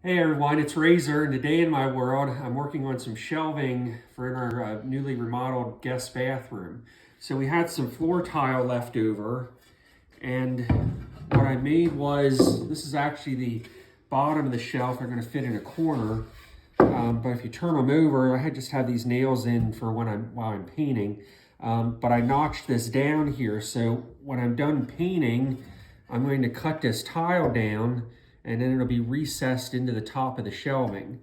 Hey everyone, it's Razor, and today in my world, I'm working on some shelving for our newly remodeled guest bathroom. So we had some floor tile left over, and what I made was, this is actually the bottom of the shelf. They're going to fit in a corner, but if you turn them over, I just have these nails in for while I'm painting. But I notched this down here, so when I'm done painting, I'm going to cut this tile down, and then it'll be recessed into the top of the shelving.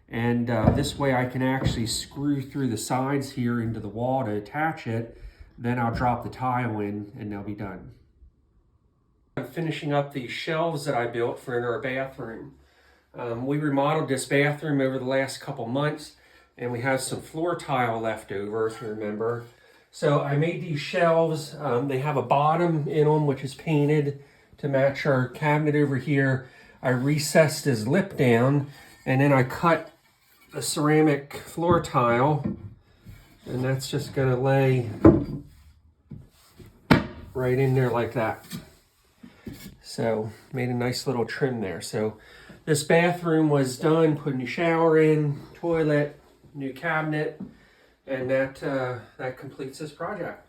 And this way I can actually screw through the sides here into the wall to attach it. Then I'll drop the tile in and they'll be done. I'm finishing up the shelves that I built for our bathroom. We remodeled this bathroom over the last couple months, and we have some floor tile left over, if you remember. So I made these shelves. They have a bottom in them, which is painted to match our cabinet over here. I recessed his lip down, and then I cut the ceramic floor tile, and that's just going to lay right in there like that. So made a nice little trim there. So this bathroom was done, put a new shower in, toilet, new cabinet, and that completes this project.